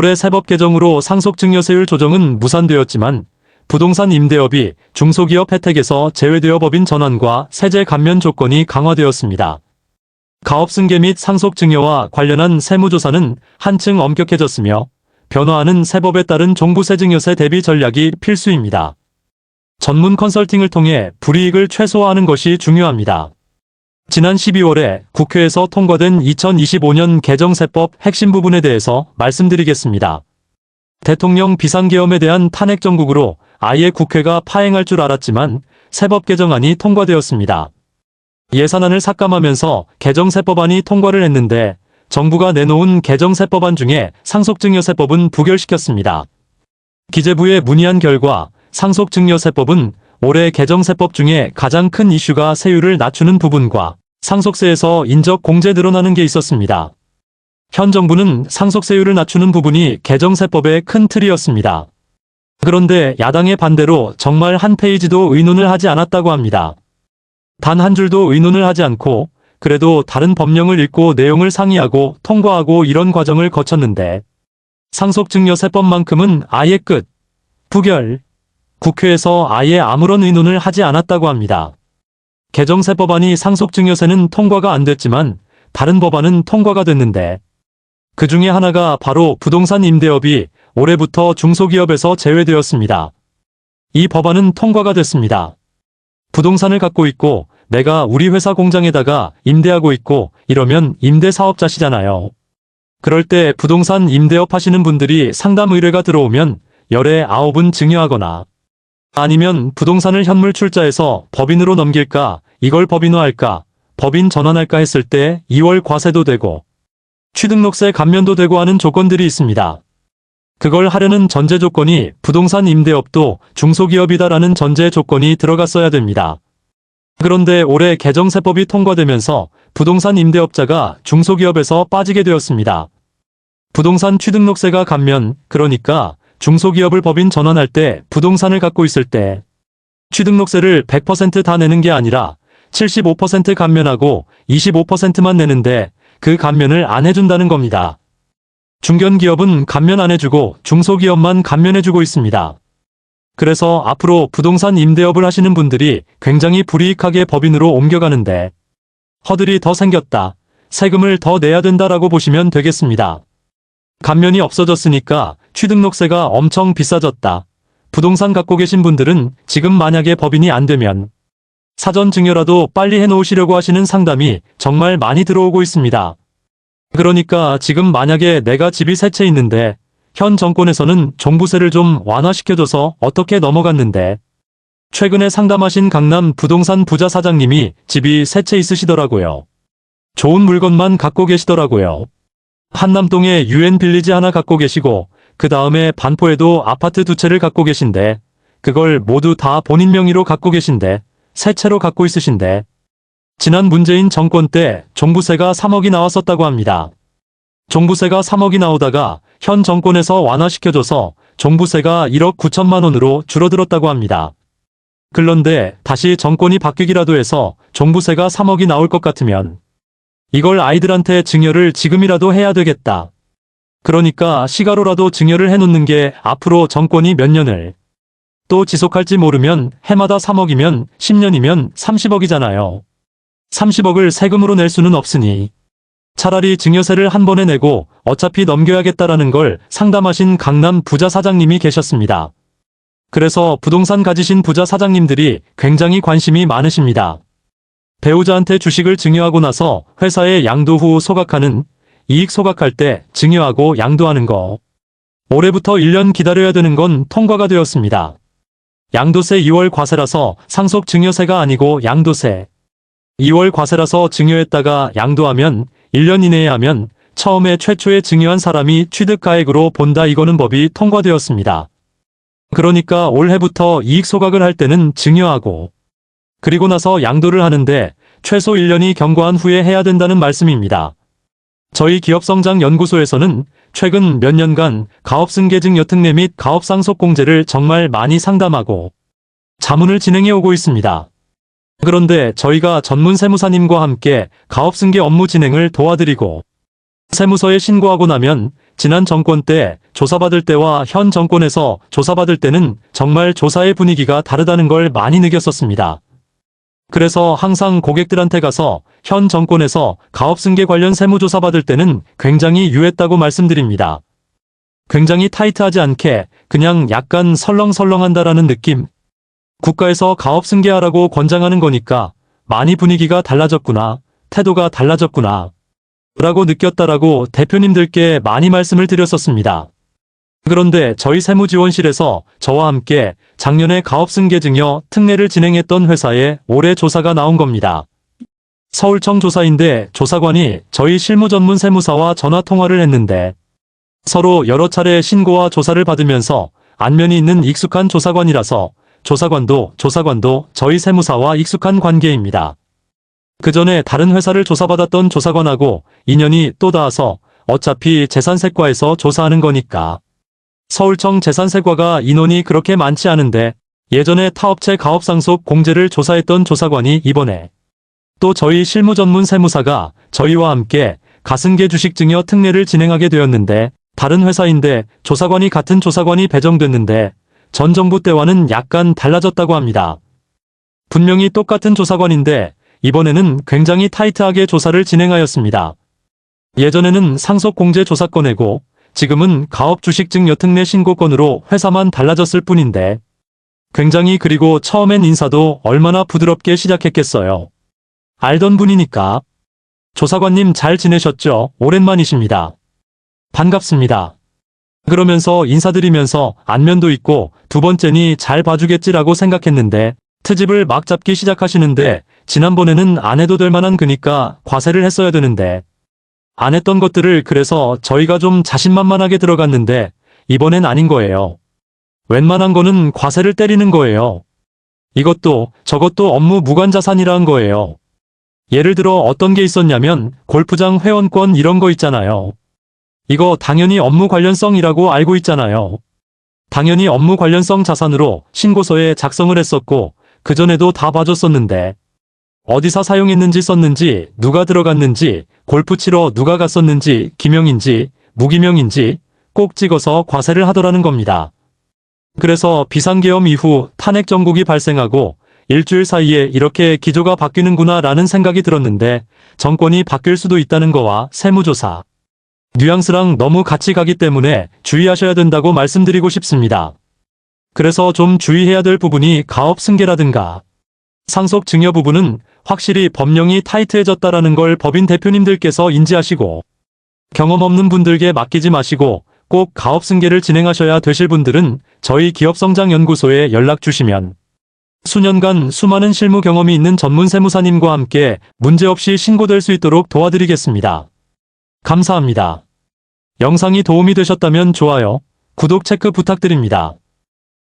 올해 세법 개정으로 상속증여세율 조정은 무산되었지만 부동산 임대업이 중소기업 혜택에서 제외되어 법인 전환과 세제 감면 조건이 강화되었습니다. 가업승계 및 상속증여와 관련한 세무조사는 한층 엄격해졌으며 변화하는 세법에 따른 종부세 증여세 대비 전략이 필수입니다. 전문 컨설팅을 통해 불이익을 최소화하는 것이 중요합니다. 지난 12월에 국회에서 통과된 2025년 개정세법 핵심 부분에 대해서 말씀드리겠습니다. 대통령 비상계엄에 대한 탄핵 정국으로 아예 국회가 파행할 줄 알았지만 세법 개정안이 통과되었습니다. 예산안을 삭감하면서 개정세법안이 통과를 했는데 정부가 내놓은 개정세법안 중에 상속증여세법은 부결시켰습니다. 기재부에 문의한 결과 상속증여세법은 올해 개정세법 중에 가장 큰 이슈가 세율을 낮추는 부분과 상속세에서 인적 공제 늘어나는 게 있었습니다. 현 정부는 상속세율을 낮추는 부분이 개정세법의 큰 틀이었습니다. 그런데 야당의 반대로 정말 한 페이지도 의논을 하지 않았다고 합니다. 단 한 줄도 의논을 하지 않고 그래도 다른 법령을 읽고 내용을 상의하고 통과하고 이런 과정을 거쳤는데 상속증여세법만큼은 아예 끝, 부결, 국회에서 아예 아무런 의논을 하지 않았다고 합니다. 개정세법안이 상속증여세는 통과가 안 됐지만 다른 법안은 통과가 됐는데 그 중에 하나가 바로 부동산 임대업이 올해부터 중소기업에서 제외되었습니다. 이 법안은 통과가 됐습니다. 부동산을 갖고 있고 내가 우리 회사 공장에다가 임대하고 있고 이러면 임대사업자시잖아요. 그럴 때 부동산 임대업 하시는 분들이 상담 의뢰가 들어오면 열에 9은 증여하거나 아니면 부동산을 현물 출자해서 법인으로 넘길까, 이걸 법인화할까, 법인 전환할까 했을 때 2월 과세도 되고 취등록세 감면도 되고 하는 조건들이 있습니다. 그걸 하려는 전제 조건이 부동산 임대업도 중소기업이다라는 전제 조건이 들어갔어야 됩니다. 그런데 올해 개정세법이 통과되면서 부동산 임대업자가 중소기업에서 빠지게 되었습니다. 부동산 취등록세가 감면, 그러니까 중소기업을 법인 전환할 때 부동산을 갖고 있을 때 취등록세를 100% 다 내는 게 아니라 75% 감면하고 25%만 내는데 그 감면을 안 해준다는 겁니다. 중견기업은 감면 안 해주고 중소기업만 감면해주고 있습니다. 그래서 앞으로 부동산 임대업을 하시는 분들이 굉장히 불이익하게 법인으로 옮겨가는데 허들이 더 생겼다, 세금을 더 내야 된다라고 보시면 되겠습니다. 감면이 없어졌으니까 취등록세가 엄청 비싸졌다. 부동산 갖고 계신 분들은 지금 만약에 법인이 안 되면 사전 증여라도 빨리 해놓으시려고 하시는 상담이 정말 많이 들어오고 있습니다. 그러니까 지금 만약에 내가 집이 세 채 있는데 현 정권에서는 종부세를 좀 완화시켜줘서 어떻게 넘어갔는데 최근에 상담하신 강남 부동산 부자 사장님이 집이 세 채 있으시더라고요. 좋은 물건만 갖고 계시더라고요. 한남동에 UN 빌리지 하나 갖고 계시고 그 다음에 반포에도 아파트 2채를 갖고 계신데 그걸 모두 다 본인 명의로 갖고 계신데 세 채로 갖고 있으신데 지난 문재인 정권 때 종부세가 3억이 나왔었다고 합니다. 종부세가 3억이 나오다가 현 정권에서 완화시켜줘서 종부세가 1억 9천만 원으로 줄어들었다고 합니다. 그런데 다시 정권이 바뀌기라도 해서 종부세가 3억이 나올 것 같으면 이걸 아이들한테 증여를 지금이라도 해야 되겠다. 그러니까 시가로라도 증여를 해놓는 게 앞으로 정권이 몇 년을 또 지속할지 모르면 해마다 3억이면 10년이면 30억이잖아요. 30억을 세금으로 낼 수는 없으니 차라리 증여세를 한 번에 내고 어차피 넘겨야겠다라는 걸 상담하신 강남 부자 사장님이 계셨습니다. 그래서 부동산 가지신 부자 사장님들이 굉장히 관심이 많으십니다. 배우자한테 주식을 증여하고 나서 회사에 양도 후 소각하는 이익 소각할 때 증여하고 양도하는 거. 올해부터 1년 기다려야 되는 건 통과가 되었습니다. 양도세 2월 과세라서 상속 증여세가 아니고 양도세. 2월 과세라서 증여했다가 양도하면 1년 이내에 하면 처음에 최초에 증여한 사람이 취득가액으로 본다. 이거는 법이 통과되었습니다. 그러니까 올해부터 이익 소각을 할 때는 증여하고 그리고 나서 양도를 하는데 최소 1년이 경과한 후에 해야 된다는 말씀입니다. 저희 기업성장연구소에서는 최근 몇 년간 가업승계증여 특례 및 가업상속공제를 정말 많이 상담하고 자문을 진행해 오고 있습니다. 그런데 저희가 전문 세무사님과 함께 가업승계 업무 진행을 도와드리고 세무서에 신고하고 나면 지난 정권 때 조사받을 때와 현 정권에서 조사받을 때는 정말 조사의 분위기가 다르다는 걸 많이 느꼈었습니다. 그래서 항상 고객들한테 가서 현 정권에서 가업승계 관련 세무조사 받을 때는 굉장히 유했다고 말씀드립니다. 굉장히 타이트하지 않게 그냥 약간 설렁설렁한다라는 느낌. 국가에서 가업승계하라고 권장하는 거니까 많이 분위기가 달라졌구나, 태도가 달라졌구나 라고 느꼈다라고 대표님들께 많이 말씀을 드렸었습니다. 그런데 저희 세무지원실에서 저와 함께 작년에 가업승계 증여 특례를 진행했던 회사에 올해 조사가 나온 겁니다. 서울청 조사인데 조사관이 저희 실무전문 세무사와 전화통화를 했는데 서로 여러 차례 신고와 조사를 받으면서 안면이 있는 익숙한 조사관이라서 조사관도 저희 세무사와 익숙한 관계입니다. 그 전에 다른 회사를 조사받았던 조사관하고 인연이 또 닿아서 어차피 재산세과에서 조사하는 거니까. 서울청 재산세과가 인원이 그렇게 많지 않은데 예전에 타업체 가업상속 공제를 조사했던 조사관이 이번에 또 저희 실무전문 세무사가 저희와 함께 가승계 주식증여 특례를 진행하게 되었는데 다른 회사인데 조사관이 같은 조사관이 배정됐는데 전 정부 때와는 약간 달라졌다고 합니다. 분명히 똑같은 조사관인데 이번에는 굉장히 타이트하게 조사를 진행하였습니다. 예전에는 상속공제 조사권이고 지금은 가업주식증여특례 신고권으로 회사만 달라졌을 뿐인데 굉장히 그리고 처음엔 인사도 얼마나 부드럽게 시작했겠어요. 알던 분이니까. 조사관님 잘 지내셨죠? 오랜만이십니다. 반갑습니다. 그러면서 인사드리면서 안면도 있고 두 번째니 잘 봐주겠지라고 생각했는데 트집을 막 잡기 시작하시는데 지난번에는 안 해도 될 만한 그니까 과세를 했어야 되는데 안 했던 것들을 그래서 저희가 좀 자신만만하게 들어갔는데 이번엔 아닌 거예요. 웬만한 거는 과세를 때리는 거예요. 이것도 저것도 업무 무관자산이라 한 거예요. 예를 들어 어떤 게 있었냐면 골프장 회원권 이런 거 있잖아요. 이거 당연히 업무 관련성이라고 알고 있잖아요. 당연히 업무 관련성 자산으로 신고서에 작성을 했었고 그전에도 다 봐줬었는데 어디서 사용했는지 썼는지 누가 들어갔는지 골프 치러 누가 갔었는지 기명인지 무기명인지 꼭 찍어서 과세를 하더라는 겁니다. 그래서 비상계엄 이후 탄핵 정국이 발생하고 일주일 사이에 이렇게 기조가 바뀌는구나 라는 생각이 들었는데 정권이 바뀔 수도 있다는 거와 세무조사 뉘앙스랑 너무 같이 가기 때문에 주의하셔야 된다고 말씀드리고 싶습니다. 그래서 좀 주의해야 될 부분이 가업승계라든가 상속 증여 부분은 확실히 법령이 타이트해졌다라는 걸 법인 대표님들께서 인지하시고 경험 없는 분들께 맡기지 마시고 꼭 가업승계를 진행하셔야 되실 분들은 저희 기업성장연구소에 연락 주시면 수년간 수많은 실무 경험이 있는 전문 세무사님과 함께 문제없이 신고될 수 있도록 도와드리겠습니다. 감사합니다. 영상이 도움이 되셨다면 좋아요, 구독 체크 부탁드립니다.